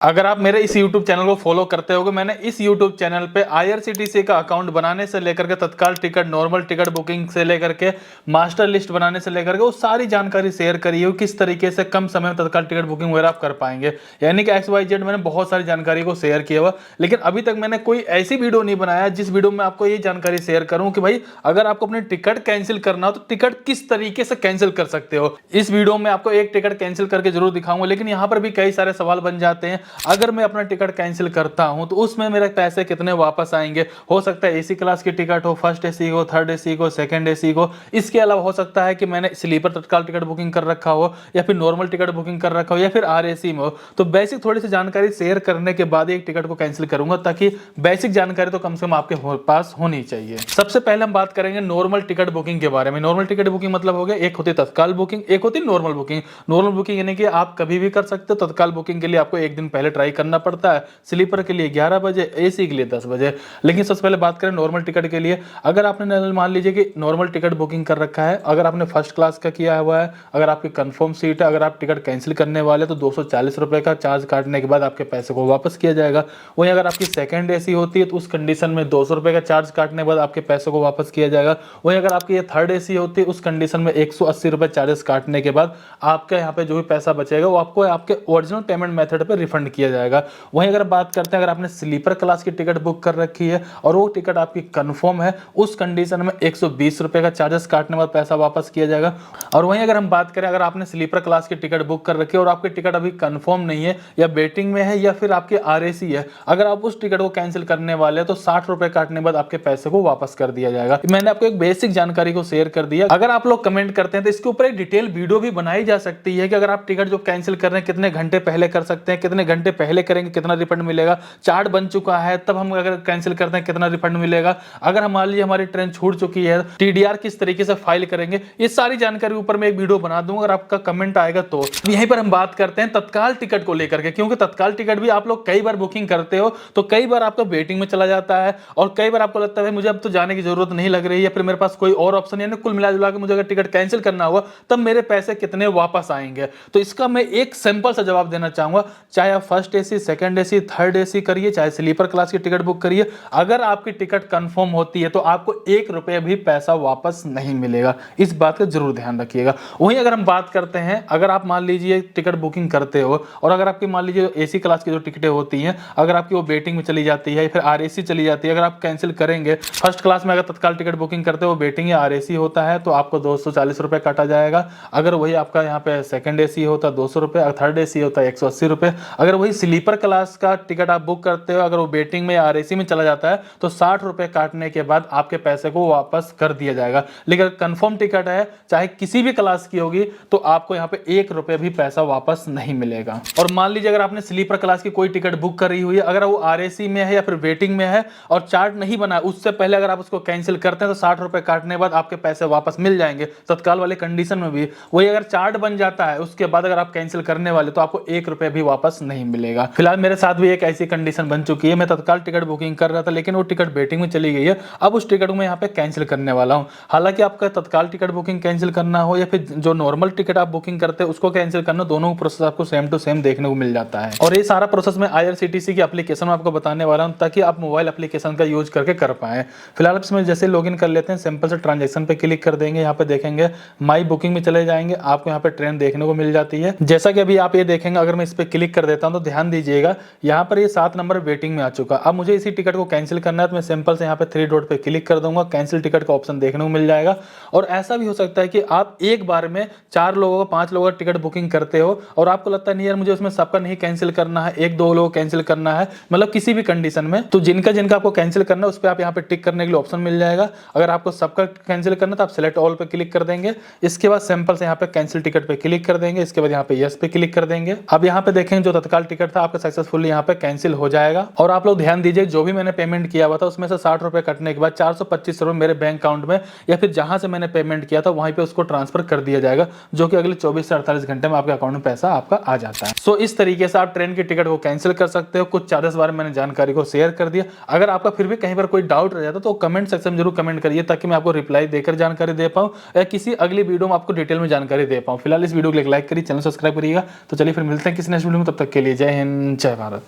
अगर आप मेरे इस YouTube चैनल को फॉलो करते होगे, मैंने इस YouTube चैनल पे IRCTC का अकाउंट बनाने से लेकर के तत्काल टिकट, नॉर्मल टिकट बुकिंग से लेकर के मास्टर लिस्ट बनाने से लेकर के वो सारी जानकारी शेयर करी है, किस तरीके से कम समय में तत्काल टिकट बुकिंग वगैरह आप कर पाएंगे। यानी कि XYZ मैंने बहुत सारी जानकारी को शेयर किया हुआ, लेकिन अभी तक मैंने कोई ऐसी वीडियो नहीं बनाया जिस वीडियो में आपको ये जानकारी शेयर करूं कि भाई अगर आपको अपनी टिकट कैंसिल करना हो तो टिकट किस तरीके से कैंसिल कर सकते हो। इस वीडियो में आपको एक टिकट कैंसिल करके जरूर दिखाऊंगा, लेकिन यहाँ पर भी कई सारे सवाल बन जाते हैं। अगर मैं अपना टिकट कैंसिल करता हूं तो उसमें मेरे पैसे कितने वापस आएंगे। हो सकता है एसी क्लास की टिकट हो, फर्स्ट एसी को, थर्ड एसी को, सेकंड एसी को। इसके अलावा हो सकता है कि मैंने स्लीपर तत्काल टिकट बुकिंग कर रखा हो, या फिर नॉर्मल टिकट बुकिंग कर रखा हो, या फिर RAC में हो। तो बेसिक थोड़ी सी जानकारी शेयर करने के बाद एक टिकट को कैंसिल करूंगा, ताकि बेसिक जानकारी तो कम से कम आपके पास होनी चाहिए। सबसे पहले हम बात करेंगे नॉर्मल टिकट बुकिंग के बारे में। नॉर्मल टिकट बुकिंग मतलब हो गया, एक होती तत्काल बुकिंग, एक होती नॉर्मल बुकिंग। नॉर्मल बुकिंग यानी कि आप कभी भी कर सकते हो। तत्काल बुकिंग के लिए आपको एक दिन पहले ट्राई करना पड़ता है। स्लीपर के लिए 11 बजे, एसी के लिए 10 बजे। लेकिन सबसे पहले बात करें नॉर्मल टिकट के लिए। अगर आपने मान लीजिए कि नॉर्मल टिकट बुकिंग कर रखा है, अगर आपने फर्स्ट क्लास का किया हुआ है, अगर आपकी कंफर्म सीट है, अगर आप टिकट कैंसिल करने वाले तो 240 रुपए का चार्ज काटने के बाद आपके पैसे को वापस किया जाएगा। वहीं अगर आपकी सेकंड एसी होती है तो उस कंडीशन में 200 रुपए का चार्ज काटने के बाद आपके पैसे को वापस किया जाएगा। वहीं अगर आपकी ये थर्ड एसी होती है उस कंडीशन में 180 रुपए चार्जेस काटने के बाद आपके यहाँ पे जो भी पैसा बचेगा वो आपको आपके ओरिजिनल पेमेंट मेथड पर रिफंड किया जाएगा। वहीं अगर बात करते हैं, अगर आपने स्लीपर क्लास की टिकट बुक कर रखी है और वो टिकट आपकी कंफर्म है, उस कंडीशन में 120 रुपए का चार्जेस काटने के बाद पैसा वापस किया जाएगा। और वहीं अगर हम बात करें, अगर आपने स्लीपर क्लास की टिकट बुक कर रखी है और आपकी टिकट अभी कंफर्म नहीं है, या वेटिंग में है, या फिर आपके RAC है, अगर आप उस टिकट को कैंसिल करने वाले हैं तो 60 रुपए काटने के बाद आपके पैसे को वापस कर दिया जाएगा। मैंने आपको एक बेसिक जानकारी को शेयर कर दिया। अगर आप लोग कमेंट करते हैं तो इसके ऊपर एक डिटेल वीडियो भी बनाई जा सकती है कि अगर आप टिकट जो कैंसिल कर रहे हैं कितने घंटे पहले कर सकते हैं, कितने घंटे पहले करेंगे कितना रिफंड मिलेगा, चार्ट बन चुका है तब हम अगर कैंसिल करते हैं कितना रिफंड मिलेगा, अगर मान लीजिए हमारी ट्रेन छूट चुकी है TDR किस तरीके से फाइल करेंगे, ये सारी जानकारी ऊपर मैं एक वीडियो बना दूंगा। अगर आपका कमेंट आएगा तो यहीं पर हम बात करते हैं तत्काल टिकट को लेकर के, क्योंकि तत्काल टिकट भी आप लोग कई बार बुकिंग करते हो तो कई बार आपका वेटिंग में चला जाता है, और कई बार आपको लगता है मुझे अब तो जाने की जरूरत नहीं लग रही है, फिर मेरे पास कोई और ऑप्शन है। कुल मिला जुला के मुझे अगर टिकट कैंसिल करना हुआ तब मेरे पैसे कितने वापस आएंगे। तो इसका मैं एक सिंपल सा जवाब देना चाहूंगा, चाहे आप first AC, second AC, third AC करिए, चाहे स्लीपर क्लास की टिकट बुक करिए, अगर आपकी टिकट कंफर्म होती है तो आपको 1 रुपये भी पैसा वापस नहीं मिलेगा। इस बात का जरूर ध्यान रखिएगा। वहीं अगर हम बात करते हैं, अगर आप मान लीजिए टिकट बुकिंग करते हो और अगर आपकी मान लीजिए एसी क्लास की जो टिकटें होती हैं, अगर आपकी वो वेटिंग में चली जाती है या फिर RAC चली जाती है, अगर आप कैंसिल करेंगे, फर्स्ट क्लास में अगर तत्काल टिकट बुकिंग करते हो वेटिंग या RAC होता है तो आपको 240 रुपये काटा जाएगा। अगर वही आपका यहाँ पे सेकंड एसी होता 200 रुपये, अगर थर्ड एसी होता 180 रुपये। अगर वही स्लीपर क्लास का टिकट आप बुक करते हो, अगर वो वेटिंग में या RAC में चला जाता है तो 60 रुपये काटने के बाद आपके पैसे को वापस कर दिया जाएगा। लेकिन कंफर्म टिकट है, चाहे किसी भी क्लास की होगी, तो आपको यहाँ पे 1 रुपये भी पैसा वापस नहीं मिलेगा। और मान लीजिए अगर आपने स्लीपर क्लास की कोई टिकट बुक करी हुई है, अगर वो RAC में है या फिर वेटिंग में है और चार्ट नहीं बना, उससे पहले अगर आप उसको कैंसिल करते हैं तो 60 रुपये काटने के बाद आपके पैसे वापस मिल जाएंगे तत्काल वाले कंडीशन में भी। वही अगर चार्ट बन जाता है उसके बाद अगर आप कैंसिल करने वाले तो आपको 1 रुपये भी वापस नहीं मिलेगा। फिलहाल मेरे साथ भी एक ऐसी कंडीशन बन चुकी है, मैं तत्काल टिकट बुकिंग कर रहा था लेकिन वो टिकट वेटिंग में चली गई है। अब उस टिकट को मैं यहाँ पे कैंसिल करने वाला हूँ। हालांकि आपका तत्काल टिकट बुकिंग कैंसिल करना हो या फिर जो नॉर्मल टिकट आप बुकिंग करते हैं उसको कैंसिल करना, दोनों प्रोसेस आपको सेम टू सेम देखने को मिल जाता है। और ये सारा प्रोसेस मैं IRCTC की एप्लीकेशन में आपको बताने वाला हूँ ताकि आप मोबाइल एप्लीकेशन का यूज करके कर पाए। फिलहाल इसमें जैसे लॉगिन कर लेते हैं, सिंपल से ट्रांजेक्शन पे क्लिक कर देंगे, यहाँ पे देखेंगे माई बुकिंग में चले जाएंगे, आपको यहाँ पे ट्रेन देखने को मिल जाती है। जैसा कि अभी आप ये देखेंगे, अगर मैं इस पे क्लिक कर देता हूँ तो ध्यान दीजिएगा यहाँ पर ये 7 नंबर वेटिंग में आ चुका। अब मुझे इसी टिकट को कैंसिल करना है तो मैं सिंपल से यहाँ पे 3 डॉट पे क्लिक कर दूंगा, कैंसिल टिकट का ऑप्शन देखने को मिल जाएगा। और ऐसा भी हो सकता है कि आप एक बार में 4 लोगों का 5 लोगों का टिकट बुकिंग करते हो और आपको लगता है नहीं यार मुझे उसमें सबका नहीं कैंसिल करना है, 1-2 लोग कैंसिल करना है, मतलब किसी भी कंडीशन में, तो जिनका जिनका आपको कैंसिल करना है उस पर आप यहाँ पे टिक करने के लिए ऑप्शन मिल जाएगा। अगर आपको सबका कैंसिल करना है तो आप सिलेक्ट ऑल पे क्लिक कर देंगे। इसके बाद सिंपल से यहाँ पे कैंसिल टिकट पे क्लिक कर देंगे, इसके बाद यहाँ पे यस पे क्लिक कर देंगे। अब यहाँ पे देखेंगे जो तत्काल टिकट था आपका सक्सेसफुली यहाँ पे कैंसिल हो जाएगा। और आप लोग ध्यान दीजिए, जो भी मैंने पेमेंट किया हुआ था उसमें से 60 रुपए कटने के बाद 425 रुपए मेरे बैंक अकाउंट में या फिर जहां से मैंने पेमेंट किया था वहीं पे उसको ट्रांसफर कर दिया जाएगा, जो कि अगले 24 से 48 घंटे में आपके अकाउंट में पैसा आपका आ जाता है। सो इस तरीके से आप ट्रेन की टिकट को कैंसिल कर सकते हो। कुछ चार्जेस बारे में मैंने जानकारी को शेयर कर दिया। अगर आपका फिर भी कहीं पर कोई डाउट रह जाता तो कमेंट सेक्शन में जरूर कमेंट करिए ताकि मैं आपको रिप्लाई देकर जानकारी दे पाऊं या किसी अगली वीडियो में आपको डिटेल में जानकारी दे पाऊं। फिलहाल इस वीडियो को लाइक करिए, चैनल सब्सक्राइब करिएगा। तो चलिए फिर मिलते हैं किसी नेक्स्ट वीडियो में, तब तक के लिए जय हिंद, जय भारत।